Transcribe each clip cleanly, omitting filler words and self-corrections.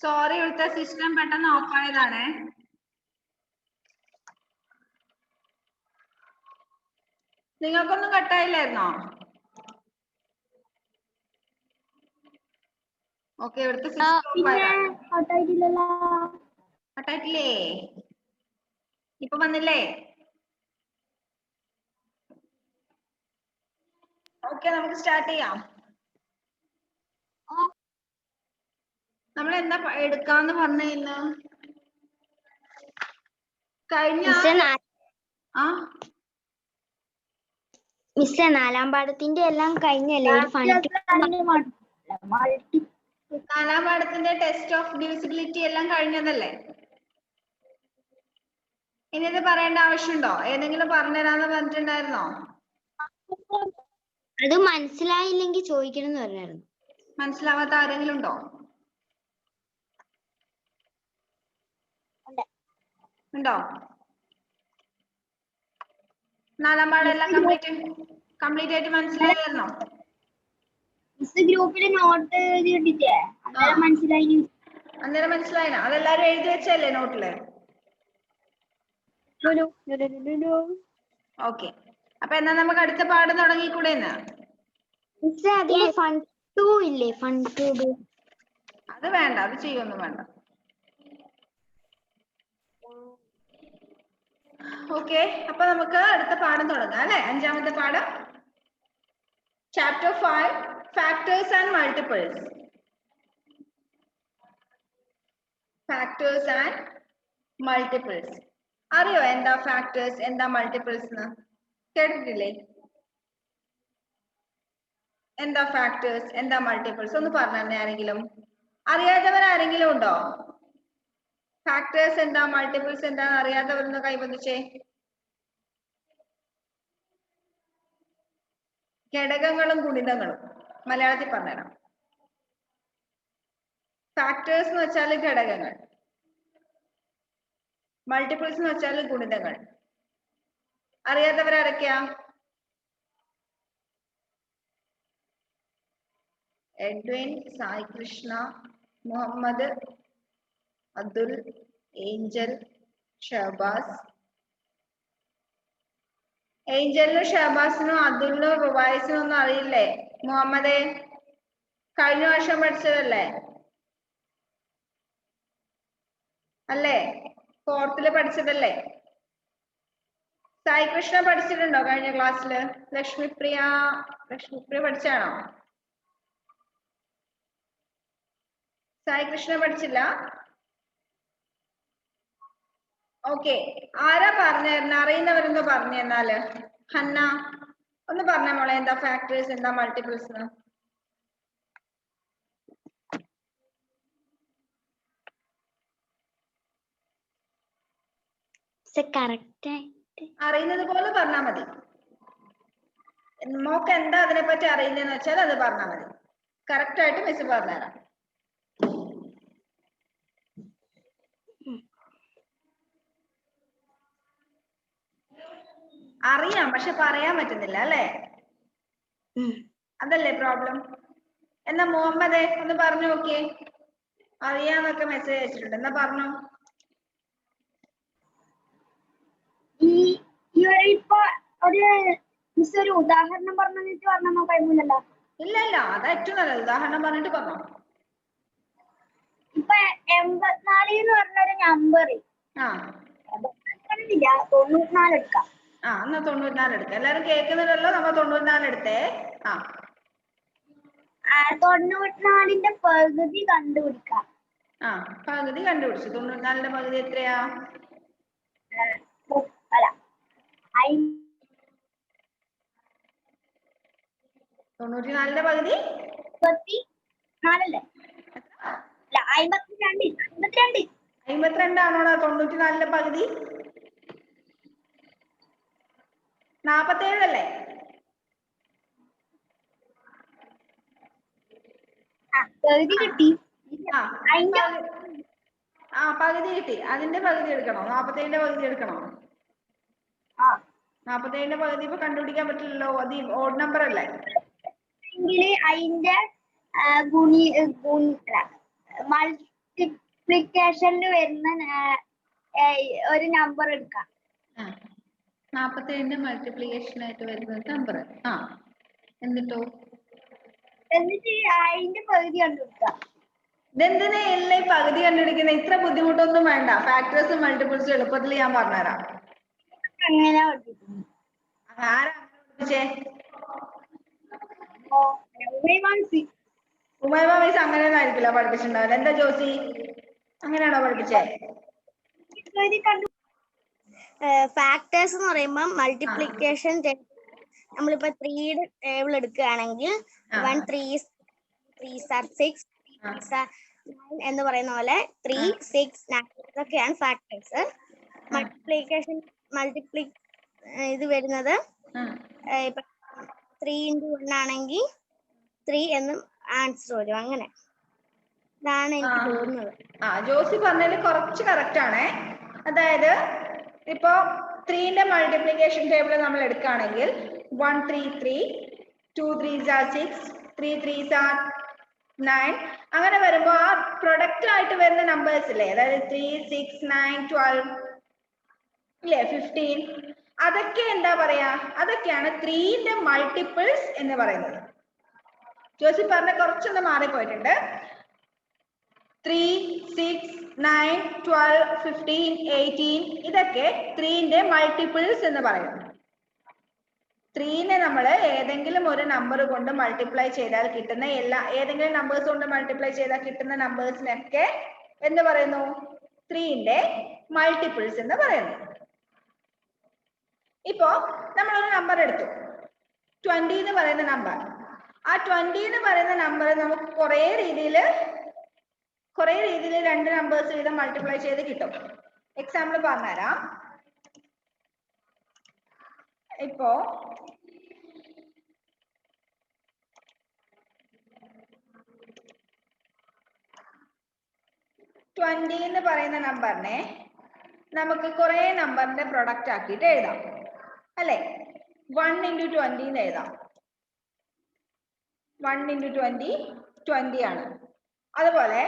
Sorry, ഇവിടുത്തെ system പെട്ടെന്ന് of ആയതാണേ. നിങ്ങൾക്കൊന്നും കട്ടായില്ലായിരുന്നോ? ഓക്കെ, ഇവിടുത്തെ സിസ്റ്റം ഓഫ് ആയതാണ്. കട്ടായിട്ടില്ലേ? ഇപ്പൊ വന്നില്ലേ? ഓക്കെ, നമുക്ക് സ്റ്റാർട്ട് ചെയ്യാം. നമ്മൾ എന്താ എടുക്കാന്ന് പറഞ്ഞിരുന്നു? കഴിഞ്ഞ മിസ്സേ, 4-ാം പാഠത്തിന്റെ എല്ലാം കഴിഞ്ഞല്ലേ? 4-ാം പാഠത്തിന്റെ ടെസ്റ്റ് ഓഫ് ഡിവിസിബിലിറ്റി എല്ലാം കഴിഞ്ഞതല്ലേ? ഇനി ഇത് പറയേണ്ട ആവശ്യമുണ്ടോ? ഏതെങ്കിലും പറഞ്ഞുതരാന്ന് പറഞ്ഞിട്ടുണ്ടായിരുന്നോ? അത് മനസ്സിലായില്ലെങ്കിൽ ചോദിക്കണം എന്ന് പറഞ്ഞായിരുന്നു. മനസ്സിലാവാത്ത ആരെങ്കിലും ഉണ്ടോ? ഉണ്ടോ? 4-ാം പാഠം എല്ലാം കംപ്ലീറ്റ് ആയിട്ട് മനസ്സിലായിരുന്നോ? ഗ്രൂപ്പിൽ നോട്ട് എഴുതിയിട്ടില്ലേ? അന്നേരം മനസ്സിലായിന? അതെല്ലാരും എഴുതി വെച്ചല്ലേ നോട്ടില്? ഓക്കെ, അപ്പൊ എന്നാ നമുക്ക് അടുത്ത പാഠം തുടങ്ങിക്കൂടെ? അത് വേണ്ട, അത് ചെയ്യൊന്നും വേണ്ട. ഓക്കെ, അപ്പൊ നമുക്ക് അടുത്ത പാഠം തുടങ്ങാം അല്ലെ? 5-ാമത്തെ പാഠം, chapter 5, factors and multiples. Factors and multiples. അറിയോ എന്താ ഫാക്ടേഴ്സ്, എന്താ മൾട്ടിപ്പിൾസ് എന്ന്? കേട്ടിട്ടില്ലേ? എന്താ ഫാക്ടേഴ്സ്, എന്താ മൾട്ടിപ്പിൾസ് ഒന്ന് പറഞ്ഞേ ആരെങ്കിലും. അറിയാത്തവരാരെങ്കിലും ഉണ്ടോ? ഫാക്ടേഴ്സ് എന്താ, മൾട്ടിപ്പിൾസ് എന്താന്ന് അറിയാത്തവരൊന്ന് കൈവന്നിച്ചേ. ഘടകങ്ങളും ഗുണിതങ്ങളും മലയാളത്തിൽ പറഞ്ഞുതരാം. ഫാക്ടേഴ്സ് എന്ന് വെച്ചാൽ ഘടകങ്ങൾ, മൾട്ടിപ്പിൾസ് എന്ന് വെച്ചാൽ ഗുണിതങ്ങൾ. അറിയാത്തവരാരൊക്കെയാ? എഡ്വിൻ, സായി കൃഷ്ണ, മുഹമ്മദ്, അതുൽ, ഏഞ്ചൽ, ഷഹബാസ്. ഏഞ്ചലിനും ഷഹബാസിനും അതുലിനും റുവായിസിനും ഒന്നും അറിയില്ലേ? മുഹമ്മദേ, കഴിഞ്ഞ വർഷം പഠിച്ചതല്ലേ? അല്ലേ? 4th പഠിച്ചതല്ലേ? സായി കൃഷ്ണ പഠിച്ചിട്ടുണ്ടോ കഴിഞ്ഞ ക്ലാസ്സില്? ലക്ഷ്മിപ്രിയ പഠിച്ചാണോ? സായി കൃഷ്ണ പഠിച്ചില്ല? ഓക്കെ, ആരാ പറഞ്ഞു തരുന്ന? അറിയുന്നവരൊന്ന് പറഞ്ഞു തന്നാല്. ഹന്ന ഒന്ന് പറഞ്ഞ മോളെ, എന്താ ഫാക്ടേഴ്സ്, എന്താ മൾട്ടിപ്പിൾസ്? അറിയുന്നത് പോലെ പറഞ്ഞാൽ മതി. മോക്ക് എന്താ അതിനെപ്പറ്റി അറിയുന്നതെന്ന് വെച്ചാൽ അത് പറഞ്ഞാൽ മതി. കറക്റ്റ് ആയിട്ട് മിസ് പറഞ്ഞുതരാം. അറിയാം, പക്ഷെ പറയാൻ പറ്റുന്നില്ല അല്ലേ? അതല്ലേ പ്രോബ്ലം? എന്നാ മുഹമ്മദേ ഒന്ന് പറഞ്ഞു നോക്കിയേ. അറിയാന്നൊക്കെ മെസ്സേജ് അയച്ചിട്ടുണ്ട്, എന്നാ പറഞ്ഞു. ഒരു ഉദാഹരണം പറഞ്ഞിട്ട് പറഞ്ഞോ? കഴിയില്ലല്ലോ. ഇല്ല, അതാ ഏറ്റവും നല്ലത്. ഉദാഹരണം പറഞ്ഞിട്ട് പറഞ്ഞോ. ഇപ്പൊ 84 എന്ന് പറഞ്ഞൊരു നമ്പർ 94 എടുക്കാം. എന്നാ 94 എടുക്കാം. എല്ലാരും കേൾക്കുന്നുണ്ടല്ലോ? നമ്മ 94 എടുത്തേ. 94ന്റെ പകുതി കണ്ടുപിടിക്കാം. പകുതി കണ്ടുപിടിച്ചു. 94ന്റെ പകുതി എത്രയാ? 94ന്റെ പകുതി 54 52 ആണോടാ 94ന്റെ പകുതി? 47 അല്ലേ? പകുതി കിട്ടി. പകുതി കിട്ടി. അതിന്റെ പകുതി എടുക്കണോ? 47ന്റെ പകുതി എടുക്കണോ? 47ന്റെ പകുതി ഇപ്പൊ കണ്ടുപിടിക്കാൻ പറ്റില്ലല്ലോ, അത് ഓഡ് നമ്പർ അല്ലേ? അതിന്റെ മൾട്ടിപ്ലിക്കേഷനിൽ വരുന്ന ഒരു നമ്പർ എടുക്കാം. 47 മൾട്ടിപ്ലിക്കേഷൻ ആയിട്ട് വരുന്ന നമ്പർ. എന്നിട്ടോ എന്നിട്ട് അതിന്റെ പകുതി കണ്ടുപിടിക്കാം. ഇതെന്തിനാ എല്ലാം പകുതി കണ്ടുപിടിക്കുന്നത്? ഇത്ര ബുദ്ധിമുട്ടൊന്നും വേണ്ട. ഫാക്ടേഴ്സും മൾട്ടിപ്പിൾസും എളുപ്പത്തിൽ ഞാൻ പറഞ്ഞുതരാം. അങ്ങനെ ആരാ പഠിപ്പിച്ചേ? ഉമൈബ മിസ് അങ്ങനെയൊന്നും ആയിരിക്കില്ല പഠിപ്പിച്ചിട്ടുണ്ടാവില്ല. എന്താ ജോസി, അങ്ങനെയാണോ പഠിപ്പിച്ചേ? ഫാക്ടേഴ്സ് എന്ന് പറയുമ്പോൾ മൾട്ടിപ്ലിക്കേഷൻ നമ്മളിപ്പോ 3 ടേബിൾ എടുക്കുകയാണെങ്കിൽ 1 3 6 എന്ന് പറയുന്ന പോലെ 3 6 9 ഇതൊക്കെയാണ് ഫാക്ടേഴ്സ്. മൾട്ടിപ്ലി ഇത് വരുന്നത് ഇപ്പൊ 3 × 1 ആണെങ്കിൽ 3 എന്നും ആൻസർ വരും. അങ്ങനെ ഇതാണ് എനിക്ക് തോന്നുന്നത്. ജോസി പറഞ്ഞതിൽ കുറച്ച് കറക്റ്റ് ആണേ. അതായത് ഇപ്പോ 3ന്റെ മൾട്ടിപ്ലിക്കേഷൻ ടേബിൾ നമ്മൾ എടുക്കുകയാണെങ്കിൽ 1 3 3 2 3s are 6 3 3s are 9 അങ്ങനെ വരുമ്പോ ആ പ്രൊഡക്റ്റ് ആയിട്ട് വരുന്ന നമ്പേഴ്സ് ഇല്ലേ, അതായത് 3 6 9 12 ഇല്ലേ 15, അതൊക്കെ എന്താ പറയാ, അതൊക്കെയാണ് 3ന്റെ മൾട്ടിപ്പിൾസ് എന്ന് പറയുന്നത്. ജോസി പറഞ്ഞ കുറച്ചൊന്ന് മാറിപ്പോയിട്ടുണ്ട്. 3 6 9 12 15 18 ഇതൊക്കെ 3ന്റെ മൾട്ടിപ്പിൾസ് എന്ന് പറയുന്നു. 3നെ നമ്മൾ ഏതെങ്കിലും ഒരു നമ്പർ കൊണ്ട് മൾട്ടിപ്ലൈ ചെയ്താൽ കിട്ടുന്ന ഏതെങ്കിലും നമ്പേഴ്സ് കൊണ്ട് മൾട്ടിപ്ലൈ ചെയ്താൽ കിട്ടുന്ന നമ്പേഴ്സിനൊക്കെ എന്ന് പറയുന്നു 3ന്റെ മൾട്ടിപ്പിൾസ് എന്ന് പറയുന്നു. ഇപ്പോ നമ്മളൊരു നമ്പർ എടുത്തു 20 എന്ന് പറയുന്ന നമ്പർ. ആ 20 എന്ന് പറയുന്ന നമ്പർ നമുക്ക് കുറേ രീതിയിൽ രണ്ട് നമ്പേഴ്സ് വീതം മൾട്ടിപ്ലൈ ചെയ്ത് കിട്ടും. എക്സാമ്പിൾ പറഞ്ഞുതരാം. ഇപ്പോ 20 എന്ന് പറയുന്ന നമ്പറിനെ നമുക്ക് കുറെ നമ്പറിന്റെ പ്രൊഡക്റ്റ് ആക്കിയിട്ട് എഴുതാം അല്ലെ. 1 × 20 എന്ന് എഴുതാം. 1 × 20 20 ആണ്. അതുപോലെ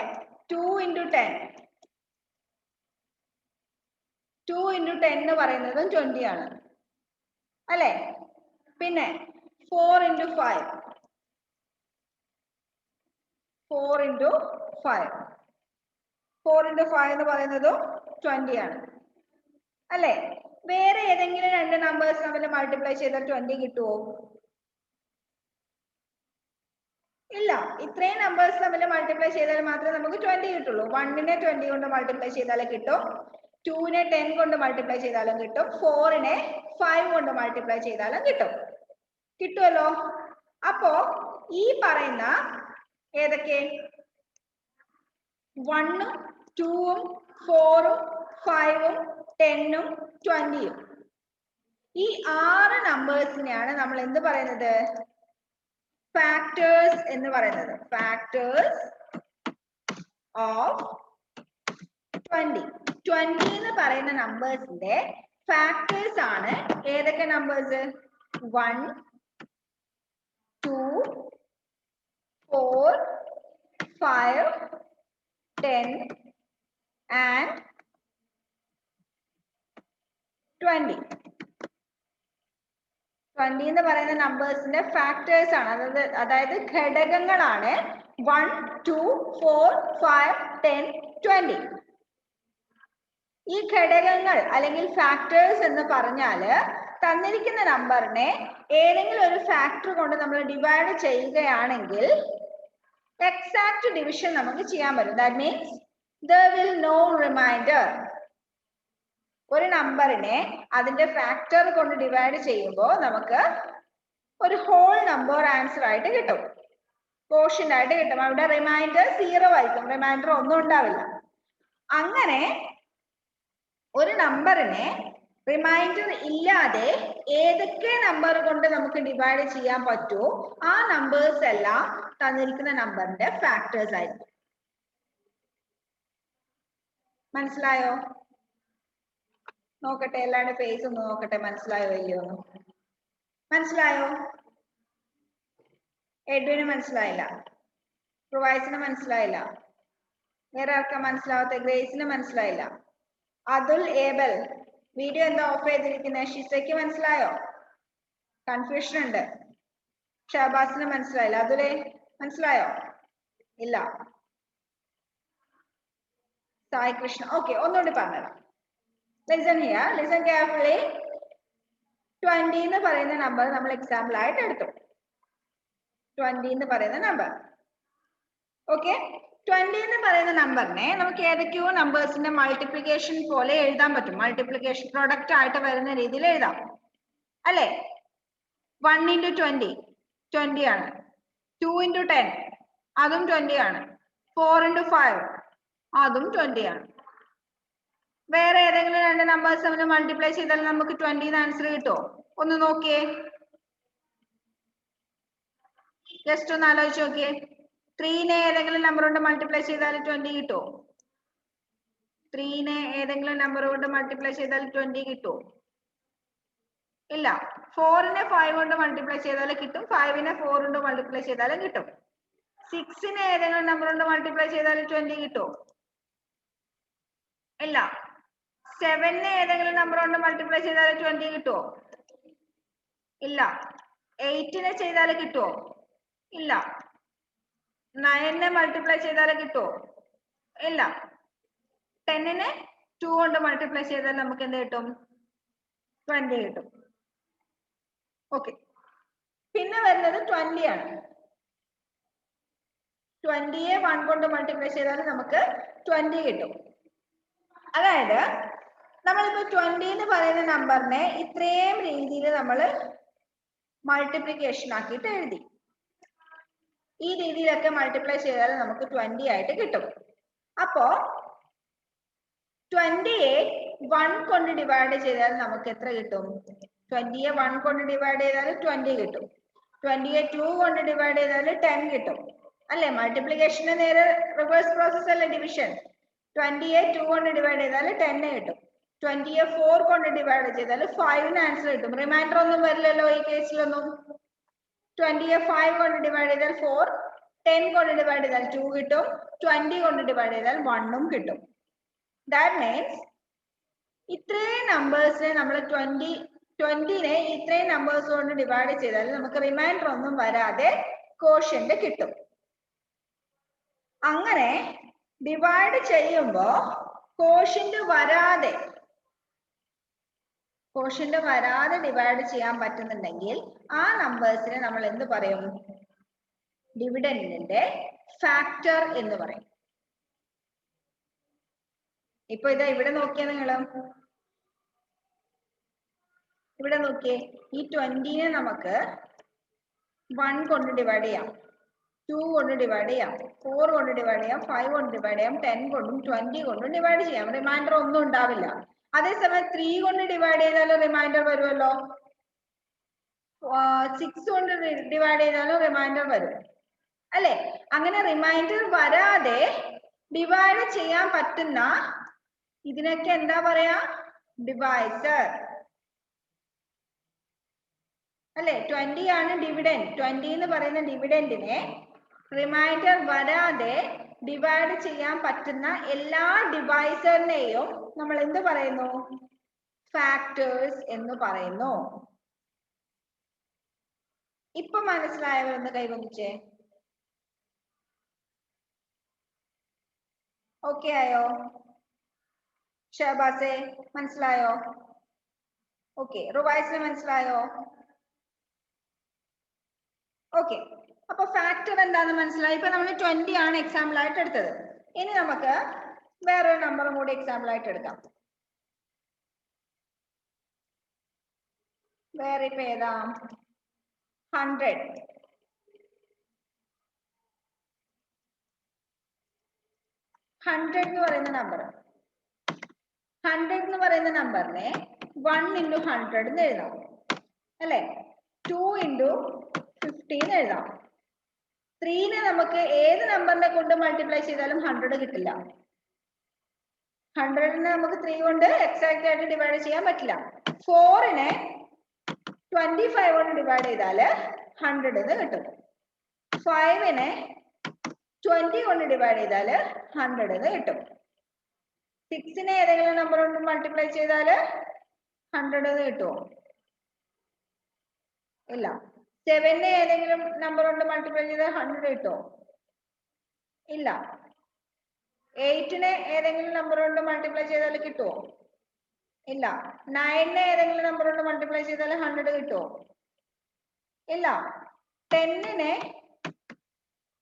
2 × 10 എന്ന് പറയുന്നതും 20 ആണ് അല്ലെ. പിന്നെ 4 × 5 എന്ന് പറയുന്നതും 20 ആണ് അല്ലെ. വേറെ ഏതെങ്കിലും രണ്ട് നമ്പേഴ്സ് തമ്മിൽ മൾട്ടിപ്ലൈ ചെയ്താൽ 20 കിട്ടുമോ? ഇല്ല. ഇത്രയും നമ്പേഴ്സ് തമ്മിൽ മൾട്ടിപ്ലൈ ചെയ്താൽ മാത്രമേ നമുക്ക് 20 കിട്ടുള്ളൂ. 1നെ 20 കൊണ്ട് മൾട്ടിപ്ലൈ ചെയ്താലേ കിട്ടും, 2നെ 10 കൊണ്ട് മൾട്ടിപ്ലൈ ചെയ്താലും കിട്ടും, 4നെ 5 കൊണ്ട് മൾട്ടിപ്ലൈ ചെയ്താലും കിട്ടുമല്ലോ. അപ്പോ ഈ പറയുന്ന ഏതൊക്കെ 1ഉം 2ഉം 4ഉം 5ഉം 10ഉം 20ഉം ഈ 6 നമ്പേഴ്സിനെയാണ് നമ്മൾ എന്ത് പറയുന്നത്? ഫാക്ടേഴ്സ് എന്ന് പറയുന്നത്. Factors of 20. 20 എന്ന് പറയുന്ന നമ്പേഴ്സിന്റെ ഫാക്ടേഴ്സ് ആണ് ഏതൊക്കെ നമ്പേഴ്സ്? 1 2 4 5 10 and 20. 20 എന്ന് പറയുന്ന നമ്പേഴ്സിന്റെ ഫാക്ടേഴ്സ് ആണ്, അതായത് ഘടകങ്ങളാണ് 1 2 4 5 10 20. ഈ ഘടകങ്ങൾ അല്ലെങ്കിൽ ഫാക്ടേഴ്സ് എന്ന് പറഞ്ഞാല് തന്നിരിക്കുന്ന നമ്പറിനെ ഏതെങ്കിലും ഒരു ഫാക്ടർ കൊണ്ട് നമ്മൾ ഡിവൈഡ് ചെയ്യുകയാണെങ്കിൽ എക്സാക്ട് ഡിവിഷൻ നമുക്ക് ചെയ്യാൻ പറ്റും. That means there will no remainder. ഒരു നമ്പറിനെ അതിന്റെ ഫാക്ടർ കൊണ്ട് ഡിവൈഡ് ചെയ്യുമ്പോൾ നമുക്ക് ഒരു ഹോൾ നമ്പർ ആൻസർ ആയിട്ട് കിട്ടും, കോഷ്യന്റ് ആയിട്ട് കിട്ടും. അവിടെ റിമൈൻഡർ 0 ആയിരിക്കും, റിമൈൻഡർ ഒന്നും ഉണ്ടാവില്ല. അങ്ങനെ ഒരു നമ്പറിനെ റിമൈൻഡർ ഇല്ലാതെ ഏതൊക്കെ നമ്പർ കൊണ്ട് നമുക്ക് ഡിവൈഡ് ചെയ്യാൻ പറ്റുമോ ആ നമ്പേഴ്സ് എല്ലാം തന്നിരിക്കുന്ന നമ്പറിന്റെ ഫാക്ടേഴ്സ് ആയിരിക്കും. മനസ്സിലായോ? നോക്കട്ടെ, എല്ലാവരുടെ ഫേസ് ഒന്ന് നോക്കട്ടെ, മനസ്സിലായോ ഇല്ലയോ? മനസ്സിലായോ? എഡ്വിന് മനസ്സിലായില്ല, പ്രൊവൈസിന് മനസ്സിലായില്ല, വേറെ ആർക്കാ മനസ്സിലാവാത്ത? ഗ്രേസിന് മനസ്സിലായില്ല. അതുൽ, ഏബൽ, വീഡിയോ എന്താ ഓഫ് ചെയ്തിരിക്കുന്നത്? ഷിസയ്ക്ക് മനസ്സിലായോ? കൺഫ്യൂഷൻ ഉണ്ട്. ഷഹബാസിന് മനസ്സിലായില്ല. അതുലേ മനസ്സിലായോ? ഇല്ല. സായി കൃഷ്ണ, ഓക്കെ, ഒന്നുകൂടി പറഞ്ഞുതരാം. Listen here, listen carefully. 20 എന്ന് പറയുന്ന നമ്പർ നമ്മൾ എക്സാമ്പിൾ ആയിട്ട് എടുത്തു. 20 എന്ന് പറയുന്ന നമ്പർ. ഓക്കെ, 20 എന്ന് പറയുന്ന നമ്പറിനെ നമുക്ക് ഏതൊക്കെയോ നമ്പേഴ്സിന്റെ മൾട്ടിപ്ലിക്കേഷൻ പോലെ എഴുതാൻ പറ്റും. മൾട്ടിപ്ലിക്കേഷൻ പ്രൊഡക്റ്റ് ആയിട്ട് വരുന്ന രീതിയിൽ എഴുതാം അല്ലേ? 1 into 20 20 ആണ്. 2 into 10 അതും 20 ആണ്. 4 into 5 അതും 20 ആണ്. വേറെ ഏതെങ്കിലും രണ്ട് നമ്പേഴ്സ് തമ്മിൽ മൾട്ടിപ്ലൈ ചെയ്താൽ നമുക്ക് 20 ആൻസർ കിട്ടുമോ? ഒന്ന് നോക്കിയേ, ജസ്റ്റ് ഒന്ന് ആലോചിച്ച് നോക്കിയേ. 3നെ ഏതെങ്കിലും നമ്പർ കൊണ്ട് മൾട്ടിപ്ലൈ ചെയ്താൽ 20 കിട്ടുമോ? 3നെ ഏതെങ്കിലും നമ്പർ കൊണ്ട് മൾട്ടിപ്ലൈ ചെയ്താൽ 20 കിട്ടുമോ? ഇല്ല. 4നെ 5 കൊണ്ട് മൾട്ടിപ്ലൈ ചെയ്താൽ കിട്ടും. 5നെ 4 കൊണ്ട് മൾട്ടിപ്ലൈ ചെയ്താലും കിട്ടും. 6നെ ഏതെങ്കിലും നമ്പർ കൊണ്ട് മൾട്ടിപ്ലൈ ചെയ്താൽ 20 കിട്ടുമോ? ഇല്ല. 7നെ ഏതെങ്കിലും നമ്പർ കൊണ്ട് മൾട്ടിപ്ലൈ ചെയ്താൽ 20 കിട്ടുമോ? ഇല്ല. 8നെ ചെയ്താൽ കിട്ടുമോ? ഇല്ല. 9നെ മൾട്ടിപ്ലൈ ചെയ്താൽ കിട്ടുമോ? ഇല്ല. 10നെ 2 കൊണ്ട് മൾട്ടിപ്ലൈ ചെയ്താൽ നമുക്ക് എന്ത് കിട്ടും? 20 കിട്ടും. ഓക്കെ, പിന്നെ വരുന്നത് 20 ആണ്. 20യെ 1 കൊണ്ട് മൾട്ടിപ്ലൈ ചെയ്താൽ നമുക്ക് 20 കിട്ടും. അതായത് നമ്മളിപ്പോ 20 എന്ന് പറയുന്ന നമ്പറിനെ ഇത്രയും രീതിയിൽ നമ്മൾ മൾട്ടിപ്ലിക്കേഷൻ ആക്കിയിട്ട് എഴുതി. ഈ രീതിയിലൊക്കെ മൾട്ടിപ്ലൈ ചെയ്താൽ നമുക്ക് 20 ആയിട്ട് കിട്ടും. അപ്പോ 20യെ 1 കൊണ്ട് ഡിവൈഡ് ചെയ്താൽ നമുക്ക് എത്ര കിട്ടും? 20യെ 1 കൊണ്ട് ഡിവൈഡ് ചെയ്താൽ 20 കിട്ടും. 20യെ 2 കൊണ്ട് ഡിവൈഡ് ചെയ്താൽ 10 കിട്ടും അല്ലെ? മൾട്ടിപ്ലിക്കേഷന് നേരെ റിവേഴ്സ് പ്രോസസ് അല്ലേ ഡിവിഷൻ. 20യെ 2 കൊണ്ട് ഡിവൈഡ് ചെയ്താൽ 10 കിട്ടും. 20യെ 4 കൊണ്ട് ഡിവൈഡ് ചെയ്താൽ 5 ആൻസർ കിട്ടും. റിമൈൻഡർ ഒന്നും വരില്ലല്ലോ ഈ കേസിലൊന്നും. 20യെ 5 കൊണ്ട് ഡിവൈഡ് ചെയ്താൽ 4, 10 കൊണ്ട് ഡിവൈഡ് ചെയ്താൽ 2 കിട്ടും. 20 കൊണ്ട് ഡിവൈഡ് ചെയ്താൽ 1 കിട്ടും. That means ഇത്രയും നമ്പേഴ്സിനെ നമ്മൾ 20നെ ഇത്രയും നമ്പേഴ്സ് കൊണ്ട് ഡിവൈഡ് ചെയ്താൽ നമുക്ക് റിമൈൻഡർ ഒന്നും വരാതെ കോഷ്യന്റ് കിട്ടും. അങ്ങനെ ഡിവൈഡ് ചെയ്യുമ്പോ കോഷ്യന്റ് വരാതെ ഡിവൈഡ് ചെയ്യാൻ പറ്റുന്നുണ്ടെങ്കിൽ ആ നമ്പേഴ്സിനെ നമ്മൾ എന്ത് പറയും? ഡിവിഡൻഡിന്റെ ഫാക്ടർ എന്ന് പറയും. ഇപ്പൊ ഇതാ ഇവിടെ നോക്കിയാ നിങ്ങളും ഇവിടെ നോക്കിയേ, ഈ 20നെ നമുക്ക് 1 കൊണ്ട് ഡിവൈഡ് ചെയ്യാം, 2 കൊണ്ട് ഡിവൈഡ് ചെയ്യാം, 4 കൊണ്ട് ഡിവൈഡ് ചെയ്യാം, 5 കൊണ്ട് ഡിവൈഡ് ചെയ്യാം, 10 കൊണ്ടും 20 കൊണ്ടും ഡിവൈഡ് ചെയ്യാം. റിമൈൻഡർ ഒന്നും ഉണ്ടാവില്ല. അതേസമയം 3 കൊണ്ട് ഡിവൈഡ് ചെയ്താലും റിമൈൻഡർ വരുമല്ലോ. 6 കൊണ്ട് ഡിവൈഡ് ചെയ്താലും റിമൈൻഡർ വരും അല്ലെ? അങ്ങനെ റിമൈൻഡർ വരാതെ ഡിവൈഡ് ചെയ്യാൻ പറ്റുന്ന ഇതിനൊക്കെ എന്താ പറയാ? ഡിവൈസർ അല്ലെ? 20 ആണ് ഡിവിഡൻഡ്. 20 എന്ന് പറയുന്ന ഡിവിഡൻഡിനെ റിമൈൻഡർ വരാതെ ഡിവൈഡ് ചെയ്യാൻ പറ്റുന്ന എല്ലാ ഡിവൈസറിനെയും നമ്മൾ എന്ത് പറയുന്നു? ഫാക്ടേഴ്സ് എന്ന് പറയുന്നു. ഇപ്പൊ മനസ്സിലായവരൊന്ന് കൈവന്നിച്ചേ. ഓക്കെ ആയോ? ഷഹബാസെ മനസ്സിലായോ? ഓക്കെ, റുവൈസിന് മനസ്സിലായോ? ഓക്കെ, അപ്പൊ ഫാക്ടർ എന്താണെന്ന് മനസ്സിലായി. ഇപ്പൊ നമ്മൾ 20 ആണ് എക്സാമ്പിൾ ആയിട്ട് എടുത്തത്. ഇനി നമുക്ക് വേറൊരു നമ്പറും കൂടി എക്സാമ്പിൾ ആയിട്ട് എടുക്കാം. വേറെ ഇപ്പൊ ഏതാ? 100. 100 എന്ന് പറയുന്ന നമ്പർ, 100 എന്ന് പറയുന്ന നമ്പറിനെ 1 into 100 എന്ന് എഴുതാം അല്ലെ? 2 into 15 എഴുതാം. 3നെ നമുക്ക് ഏത് നമ്പറിനെ കൊണ്ട് മൾട്ടിപ്ലൈ ചെയ്താലും 100 കിട്ടില്ല. 100നെ നമുക്ക് 3 കൊണ്ട് എക്സാക്ട് ആയിട്ട് ഡിവൈഡ് ചെയ്യാൻ പറ്റില്ല. 4നെ 25 കൊണ്ട് ഡിവൈഡ് ചെയ്താൽ 100 എന്ന് കിട്ടും. 5നെ 20 കൊണ്ട് ഡിവൈഡ് ചെയ്താൽ 100 എന്ന് കിട്ടും. 6നെ ഏതെങ്കിലും നമ്പർ കൊണ്ട് മൾട്ടിപ്ലൈ ചെയ്താൽ 100 എന്ന് കിട്ടുമോ? ഇല്ല. 7നെ ഏതെങ്കിലും നമ്പർ കൊണ്ട് മൾട്ടിപ്ലൈ ചെയ്താൽ 100 കിട്ടുമോ? ഇല്ല. 8നെ ഏതെങ്കിലും നമ്പർ കൊണ്ട് മൾട്ടിപ്ലൈ ചെയ്താൽ കിട്ടുമോ? ഇല്ല. 9നെ ഏതെങ്കിലും നമ്പർ കൊണ്ട് മൾട്ടിപ്ലൈ ചെയ്താൽ 100 കിട്ടുമോ? ഇല്ല. 10നെ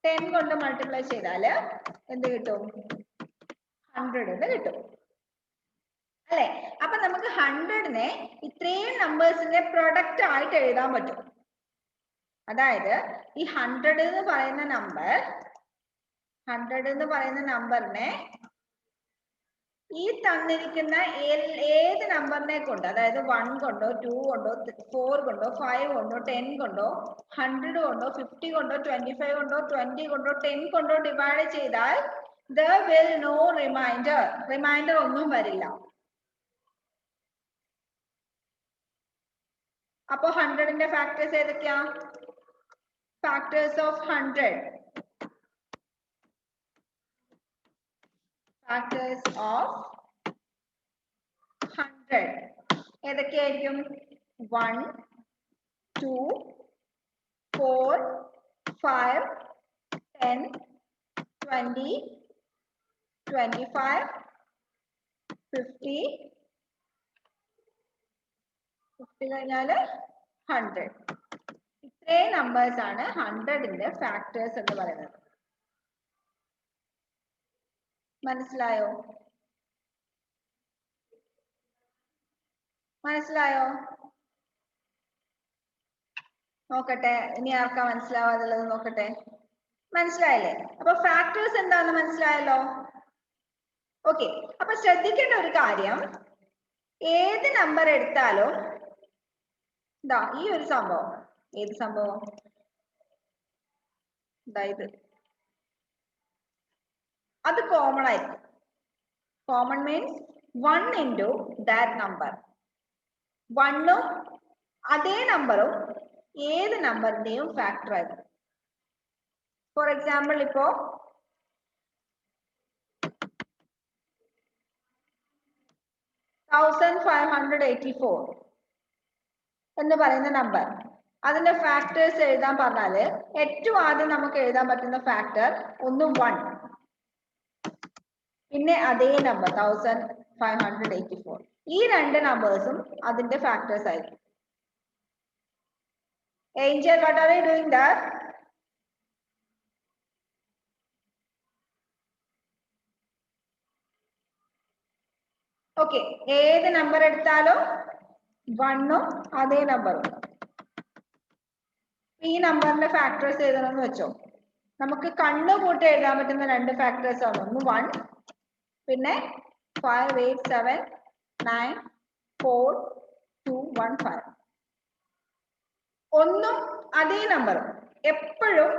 10 കൊണ്ട് മൾട്ടിപ്ലൈ ചെയ്താൽ എന്ത് കിട്ടും? 100 എന്ന് കിട്ടും അല്ലെ? അപ്പൊ നമുക്ക് 100നെ ഇത്രയും നമ്പേഴ്സിന്റെ പ്രൊഡക്റ്റ് ആയിട്ട് എഴുതാൻ പറ്റും. അതായത് ഈ 100 എന്ന് പറയുന്ന നമ്പറിനെ ഈ തന്നിരിക്കുന്ന ഏത് നമ്പറിനെ കൊണ്ട്, അതായത് 1 കൊണ്ടോ 2 കൊണ്ടോ 4 കൊണ്ടോ 5 കൊണ്ടോ 10 കൊണ്ടോ 100 കൊണ്ടോ 50 കൊണ്ടോ 25 കൊണ്ടോ 20 കൊണ്ടോ 10 കൊണ്ടോ ഡിവൈഡ് ചെയ്താൽ there will no റിമൈൻഡർ ഒന്നും വരില്ല. അപ്പോ 100ന്റെ ഫാക്ടേഴ്സ് ഏതൊക്കെയാ? Factors of 100 ഏതൊക്കെയായിരിക്കും? 1 2 4 5 10 20 25 50 കഴിഞ്ഞാൽ 100. ഇത്രയും നമ്പേഴ്സ് ആണ് 100ന്റെ ഫാക്ടേഴ്സ് എന്ന് പറയുന്നത്. മനസ്സിലായോ? നോക്കട്ടെ, ഇനി ആർക്കാ മനസ്സിലാവാതുള്ളത് നോക്കട്ടെ. മനസ്സിലായില്ലേ? അപ്പൊ ഫാക്ടേഴ്സ് എന്താണെന്ന് മനസ്സിലായല്ലോ. ഓക്കെ, അപ്പൊ ശ്രദ്ധിക്കേണ്ട ഒരു കാര്യം, ഏത് നമ്പർ എടുത്താലും ഇതാ ഈ ഒരു സംഭവം, ഏത് സംഭവം? ഇത് അത് കോമൺ ആയിരിക്കും. Common means 1 into that number. 1ഉം അതേ നമ്പറും ഏത് നമ്പറിന്റെയും ഫാക്ടർ ആയിരിക്കും. ഫോർ എക്സാമ്പിൾ, ഇപ്പോ 1584 എന്ന് പറയുന്ന നമ്പർ, അതിന്റെ ഫാക്ടേഴ്സ് എഴുതാൻ പറഞ്ഞാല് ഏറ്റവും ആദ്യം നമുക്ക് എഴുതാൻ പറ്റുന്ന ഫാക്ടർ ഒന്ന് 1, പിന്നെ അതേ നമ്പർ 1584. ഈ രണ്ട് നമ്പേഴ്സും അതിന്റെ ഫാക്ടേഴ്സ് ആയിരിക്കും. Angel, what are you doing there? Okay, ഏത് നമ്പർ എടുത്താലും 1ഉം അതേ നമ്പറും. ഈ നമ്പറിന്റെ ഫാക്ടേഴ്സ് എഴുതണമെന്ന് വെച്ചോ, നമുക്ക് കണ്ണു കൂട്ടി എഴുതാൻ പറ്റുന്ന രണ്ട് ഫാക്ടേഴ്സ് ആണ്. ഒന്ന് 1, പിന്നെ 5 8 7 9 4 2 1 5. ഒന്നും അതേ നമ്പറും എപ്പോഴും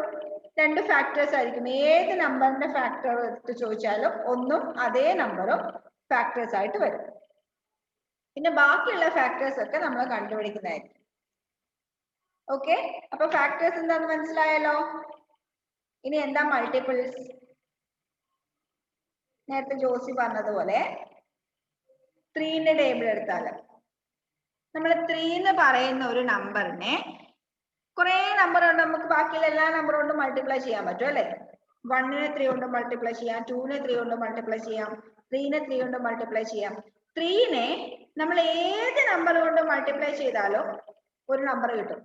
രണ്ട് ഫാക്ടേഴ്സ് ആയിരിക്കും. ഏത് നമ്പറിന്റെ ഫാക്ടർ എടുത്ത് ചോദിച്ചാലും ഒന്നും അതേ നമ്പറും ഫാക്ടേഴ്സ് ആയിട്ട് വരും. പിന്നെ ബാക്കിയുള്ള ഫാക്ടേഴ്സ് ഒക്കെ നമ്മൾ കണ്ടുപിടിക്കുന്നതായിരിക്കും. ഓക്കെ, അപ്പൊ ഫാക്ടേഴ്സ് എന്താന്ന് മനസ്സിലായല്ലോ. ഇനി എന്താ മൾട്ടിപ്പിൾസ്? നേരത്തെ ജോസി പറഞ്ഞതുപോലെ 3ന്റെ ടേബിൾ എടുത്താല് നമ്മൾ 3 എന്ന് പറയുന്ന ഒരു നമ്പറിനെ കുറെ നമ്പർ കൊണ്ട് നമുക്ക് ബാക്കിയുള്ള എല്ലാ നമ്പർ കൊണ്ട് മൾട്ടിപ്ലൈ ചെയ്യാൻ പറ്റും അല്ലെ. 1നെ 3 കൊണ്ട് മൾട്ടിപ്ലൈ ചെയ്യാം, 2നെ 3 കൊണ്ട് മൾട്ടിപ്ലൈ ചെയ്യാം, 3നെ 3 കൊണ്ട് മൾട്ടിപ്ലൈ ചെയ്യാം. 3നെ നമ്മൾ ഏത് നമ്പർ കൊണ്ട് മൾട്ടിപ്ലൈ ചെയ്താലും ഒരു നമ്പർ കിട്ടും,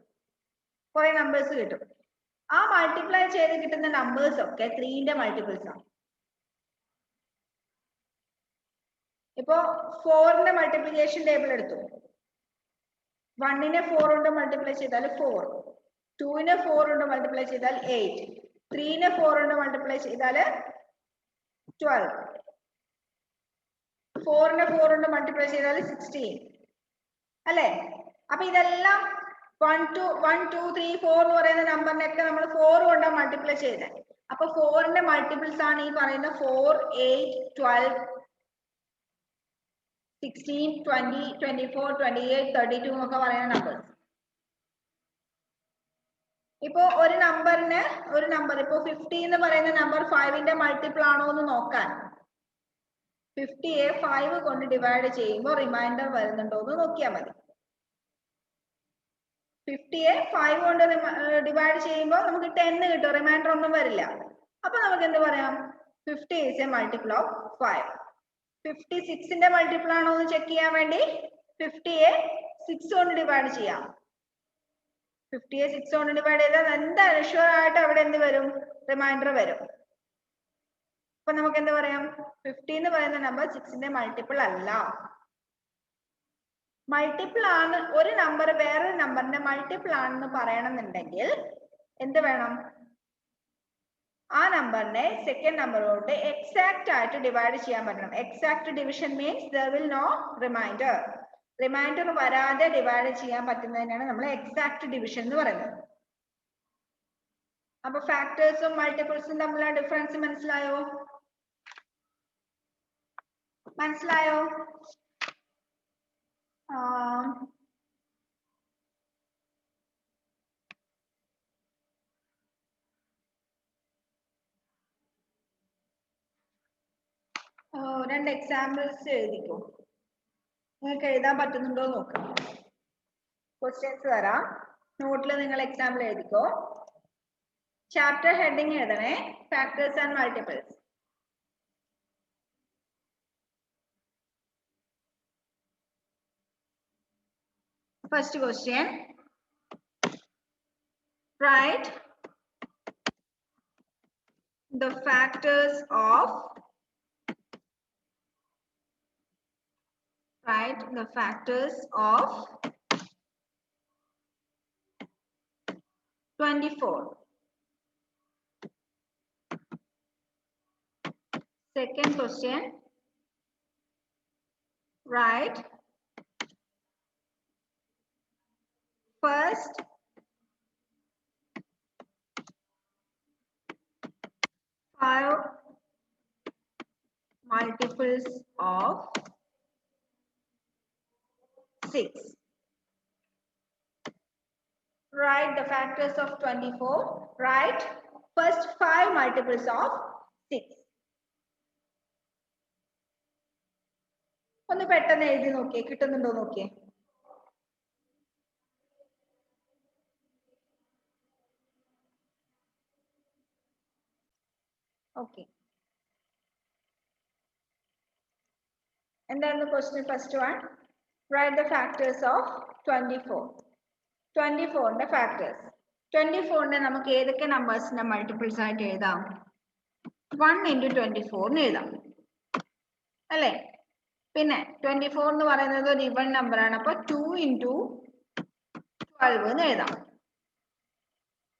കുറെ നമ്പേഴ്സ് കിട്ടും. ആ മൾട്ടിപ്ലൈ ചെയ്ത് കിട്ടുന്ന നമ്പേഴ്സ് ഒക്കെ 3ന്റെ മൾട്ടിപ്പിൾസ് ആണ്. ഇപ്പോ 4ന്റെ മൾട്ടിപ്ലിക്കേഷൻ ടേബിൾ എടുത്തു. 1നെ 4 കൊണ്ട് മൾട്ടിപ്ലൈ ചെയ്താൽ 4, 2നെ 4 കൊണ്ട് മൾട്ടിപ്ലൈ ചെയ്താൽ 8, 3നെ 4 കൊണ്ട് മൾട്ടിപ്ലൈ ചെയ്താൽ 12, 4നെ 4 കൊണ്ട് മൾട്ടിപ്ലൈ ചെയ്താൽ 16 അല്ലേ. അപ്പൊ ഇതെല്ലാം 1 2 3 4 എന്ന് പറയുന്ന നമ്പറിനൊക്കെ നമ്മൾ 4 കൊണ്ട് മൾട്ടിപ്ലൈ ചെയ്തത്. അപ്പൊ 4ന്റെ മൾട്ടിപ്പിൾസ് ആണ് ഈ പറയുന്ന 4 8 12 16 20 24 28 32 എന്നൊക്കെ പറയുന്ന നമ്പേഴ്സ്. ഇപ്പോ ഒരു നമ്പർ ഇപ്പോ 50 എന്ന് പറയുന്ന നമ്പർ 5ന്റെ മൾട്ടിപ്പിൾ ആണോ എന്ന് നോക്കാൻ 50യെ 5 കൊണ്ട് ഡിവൈഡ് ചെയ്യുമ്പോൾ റിമൈൻഡർ വരുന്നുണ്ടോ എന്ന് നോക്കിയാൽ മതി. 50യെ 5 കൊണ്ട് ഡിവൈഡ് ചെയ്യുമ്പോൾ നമുക്ക് 10 കിട്ടും, റിമൈൻഡർ ഒന്നും വരില്ല. അപ്പൊ നമുക്ക് എന്ത് പറയാം? 50 is a multiple of 5. 56ന്റെ multiple ആണോ എന്ന് ചെക്ക് ചെയ്യാൻ വേണ്ടി 50യെ 6 കൊണ്ട് ഡിവൈഡ് ചെയ്യാം. 50യെ 6 കൊണ്ട് ഡിവൈഡ് ചെയ്താൽ എന്തായാലും ഷുവർ ആയിട്ട് അവിടെ എന്ത് വരും? റിമൈൻഡർ വരും. അപ്പൊ നമുക്ക് എന്ത് പറയാം? 50 എന്ന് പറയുന്ന നമ്പർ 6ന്റെ മൾട്ടിപ്പിൾ അല്ല. മൾട്ടിപ്പിൾ ആണ്, ഒരു നമ്പർ വേറൊരു നമ്പറിന്റെ മൾട്ടിപ്പിൾ ആണെന്ന് പറയണമെന്നുണ്ടെങ്കിൽ എന്ത് വേണം? ആ നമ്പറിനെ സെക്കൻഡ് നമ്പറോട് എക്സാക്ട് ആയിട്ട് ഡിവൈഡ് ചെയ്യാൻ പറ്റണം. Exact division means there will no remainder. Remainder വരാതെ ഡിവൈഡ് ചെയ്യാൻ പറ്റുന്നതിനാണ് നമ്മൾ എക്സാക്ട് ഡിവിഷൻ എന്ന് പറയുന്നത്. അപ്പൊ ഫാക്ടേഴ്സും മൾട്ടിപ്പിൾസും തമ്മിലുള്ള ഡിഫറൻസ് മനസ്സിലായോ? മനസ്സിലായോ? രണ്ട് എക്സാമ്പിൾസ് എഴുതിക്കോ. നിങ്ങൾക്ക് എഴുതാൻ പറ്റുന്നുണ്ടോ നോക്കാം. ക്വസ്റ്റ്യൻസ് തരാം, നോട്ടിൽ നിങ്ങൾ എക്സാമ്പിൾ എഴുതിക്കോ. ചാപ്റ്റർ ഹെഡിങ് എഴുതണേ, factors and multiples. First question, write the factors of 24. Second question, write first 5 multiples of 6. Write the factors of 24. Write first 5 multiples of 6. ഒന്ന് പെട്ടെന്ന് എഴുതി നോക്കിയേ, കിട്ടുന്നുണ്ടോ നോക്കിയേ. ഓക്കെ, എന്തായിരുന്നു question? First one, right the factors of 24. 24ന്റെ factors. 24ന്റെ നമുക്ക് ഏതൊക്കെ നമ്പേഴ്സിന്റെ മൾട്ടിപ്പിൾസ് ആയിട്ട് എഴുതാം? 1 into 24 എന്ന് എഴുതാം അല്ലേ? പിന്നെ 24 എന്ന് പറയുന്നത് ഒരു ഇവൺ നമ്പർ ആണ്, അപ്പൊ 2 into 12 എന്ന് എഴുതാം.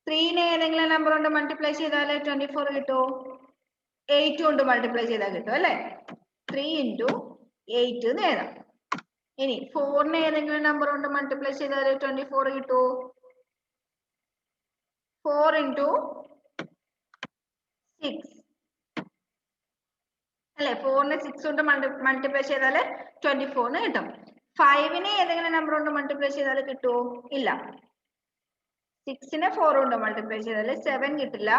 3നെ ഏതെങ്കിലും നമ്പർ കൊണ്ട് മൾട്ടിപ്ലൈ ചെയ്താൽ 24 കിട്ടുമോ? 8 കൊണ്ട് മൾട്ടിപ്ലൈ ചെയ്താൽ കിട്ടും അല്ലേ? 3 into 8 എന്ന് എഴുതാം. ഇനി 4നെ ഏതെങ്കിലും നമ്പർ കൊണ്ട് മൾട്ടിപ്ലൈ ചെയ്താൽ 24 കിട്ടുമോ? 4 into 6 അല്ലെ? 4നെ 6 കൊണ്ട് മൾട്ടിപ്ലൈ ചെയ്താൽ 24 കിട്ടും. 5നെ ഏതെങ്കിലും നമ്പർ കൊണ്ട് മൾട്ടിപ്ലൈ ചെയ്താൽ കിട്ടുമോ? ഇല്ല. 6നെ 4 കൊണ്ട് മൾട്ടിപ്ലൈ ചെയ്താൽ 7 കിട്ടില്ല.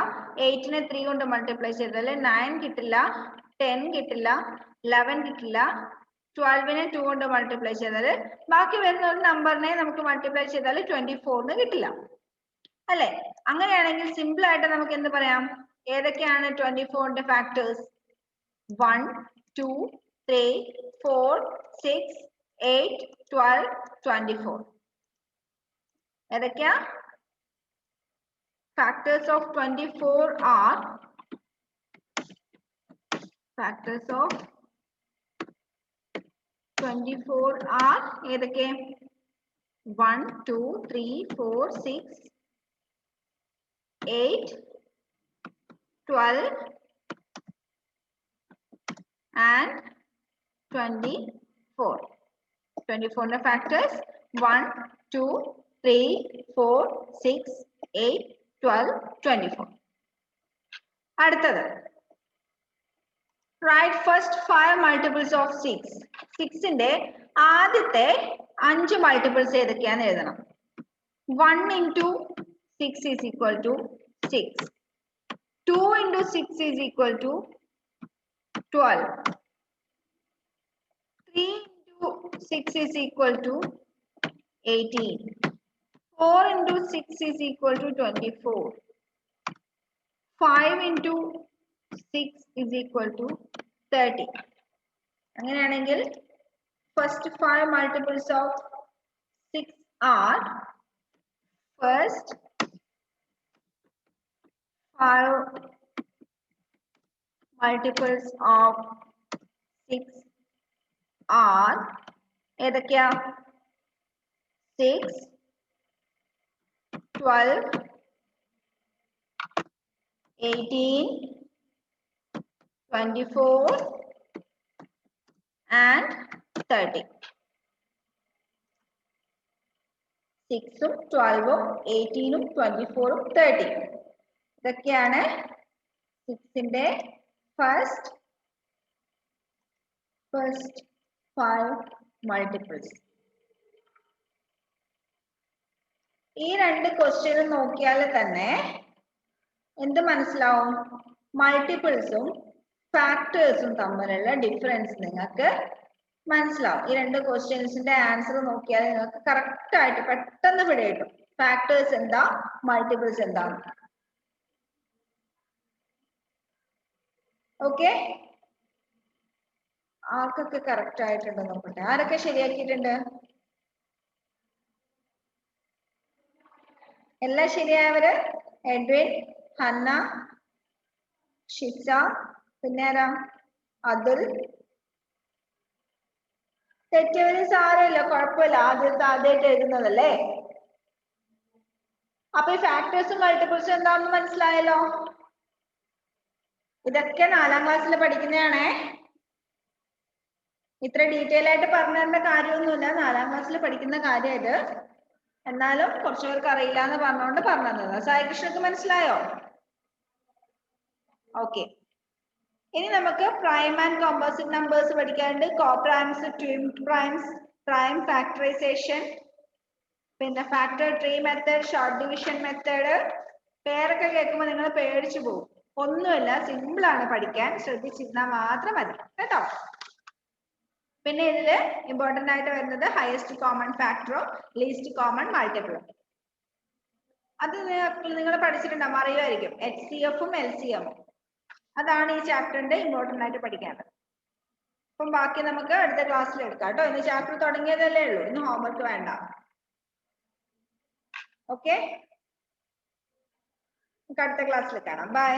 8നെ 3 കൊണ്ട് മൾട്ടിപ്ലൈ ചെയ്താൽ 9 കിട്ടില്ല. 10 കിട്ടില്ല. 11 കിട്ടില്ല. 12നെ 2 കൊണ്ട് മൾട്ടിപ്ലൈ ചെയ്താൽ ബാക്കി വരുന്ന ഒരു നമ്പറിനെ നമുക്ക് മൾട്ടിപ്ലൈ ചെയ്താൽ 24 കിട്ടില്ല അല്ലെ? അങ്ങനെയാണെങ്കിൽ സിമ്പിൾ ആയിട്ട് നമുക്ക് എന്ത് പറയാം? ഏതൊക്കെയാണ് 24ന്റെ ഫാക്ടേഴ്സ്? 1, 2, 3, 4, 6, 8, 12, 24. ഏതൊക്കെയാ? Factors of 24 are ഏതൊക്കെ? 1, 2, 3, 4, 6, 8, 12 and 24. 24ന്റെ factors 1, 2, 3, 4, 6, 8, 12, 24. അടുത്തത്, write first 5 multiples of 6. 6ന്റെ ആദ്യത്തെ 5 മൾട്ടിപ്പിൾസ് ഏതൊക്കെയാന്ന് എഴുതണം. 1 into 6 is equal to 6. 2 into 6 is equal to 12. 3 into 6 is equal to 18. 4 into 6 is equal to 24. 5 into 6 is equal to 30. അങ്ങനെയാണെങ്കിൽ first 5 multiples of 6 are first 5 multiples of 6 are ഏതൊക്കെയാ 6 12 18 24 and 30. 6 ഉം 12 ഉം 18 ഉം 24 ഉം 30. ഇതൊക്കെയാണ് 6ന്റെ first 5 multiples. ഈ രണ്ട് ക്വസ്റ്റ്യനും നോക്കിയാൽ തന്നെ എന്ത് മനസ്സിലാവും? മൾട്ടിപ്പിൾസും ഫാക്ടേഴ്സും തമ്മിലുള്ള ഡിഫറൻസ് നിങ്ങൾക്ക് മനസ്സിലാവും. ഈ രണ്ട് ക്വസ്റ്റ്യൻസിന്റെ ആൻസർ നോക്കിയാൽ നിങ്ങൾക്ക് കറക്റ്റ് ആയിട്ട് പെട്ടെന്ന് പിടികിട്ടും ഫാക്ടേഴ്സ് എന്താ മൾട്ടിപ്പിൾസ് എന്താണ്. ഓക്കെ, ആർക്കൊക്കെ കറക്റ്റ് ആയിട്ടുണ്ട് നോക്കട്ടെ. ആരൊക്കെ ശരിയാക്കിയിട്ടുണ്ട്? എല്ലാം ശരിയായവര് എഡ്വിൻ, ഹന്ന, ഷിസ, പിന്നെ ആരാ? അതുൽ. തെറ്റിയവര് സാരമില്ല, കുഴപ്പമില്ല, ആദ്യമായിട്ട് എഴുതുന്നതല്ലേ. അപ്പൊ ഈ ഫാക്ടേഴ്സും മൾട്ടിപ്പിൾസും എന്താണെന്ന് മനസ്സിലായല്ലോ. ഇതൊക്കെ 4ാം ക്ലാസ്സിൽ പഠിക്കുന്നതാണേ. ഇത്ര ഡീറ്റെയിൽ ആയിട്ട് പറഞ്ഞു തരേണ്ട കാര്യമൊന്നുമില്ല, 4ാം ക്ലാസ്സിൽ പഠിക്കുന്ന കാര്യം ഇത്. എന്നാലും കുറച്ചു പേർക്ക് അറിയില്ല എന്ന് പറഞ്ഞുകൊണ്ട് പറഞ്ഞു തന്നത്. സായികൃഷ്ണക്ക് മനസ്സിലായോ? ഓക്കെ, ഇനി നമുക്ക് പ്രൈം ആൻഡ് കോമ്പോസിറ്റ് നമ്പേഴ്സ് പഠിക്കാനുണ്ട്. കോപ്രൈംസ്, ട്വിൻ പ്രൈംസ്, പ്രൈം ഫാക്ടറൈസേഷൻ, പിന്നെ factor tree method, short division method. പേരൊക്കെ കേൾക്കുമ്പോൾ നിങ്ങൾ പേടിച്ചു പോകും. ഒന്നുമില്ല, സിമ്പിൾ ആണ് പഠിക്കാൻ, ശ്രദ്ധിച്ചിരുന്നാൽ മാത്രം മതി കേട്ടോ. പിന്നെ ഇതില് ഇമ്പോർട്ടന്റ് ആയിട്ട് വരുന്നത് ഹയസ്റ്റ് കോമൺ ഫാക്ടറും ലീസ്റ്റ് കോമൺ മൾട്ടിപ്പിളും. അത് നിങ്ങൾ പഠിച്ചിട്ടുണ്ടാവും, അറിയുമായിരിക്കും. HCFും LCMും. അതാണ് ഈ ചാപ്റ്ററിന്റെ ഇമ്പോർട്ടന്റ് ആയിട്ട് പഠിക്കേണ്ടത്. അപ്പം ബാക്കി നമുക്ക് അടുത്ത ക്ലാസ്സിൽ എടുക്കാം കേട്ടോ. ഇന്ന് ചാപ്റ്റർ തുടങ്ങിയതല്ലേ ഉള്ളൂ, ഇന്ന് ഹോംവർക്ക് വേണ്ട. ഓക്കെ, നമുക്ക് അടുത്ത ക്ലാസ്സിൽ കാണാം. ബൈ.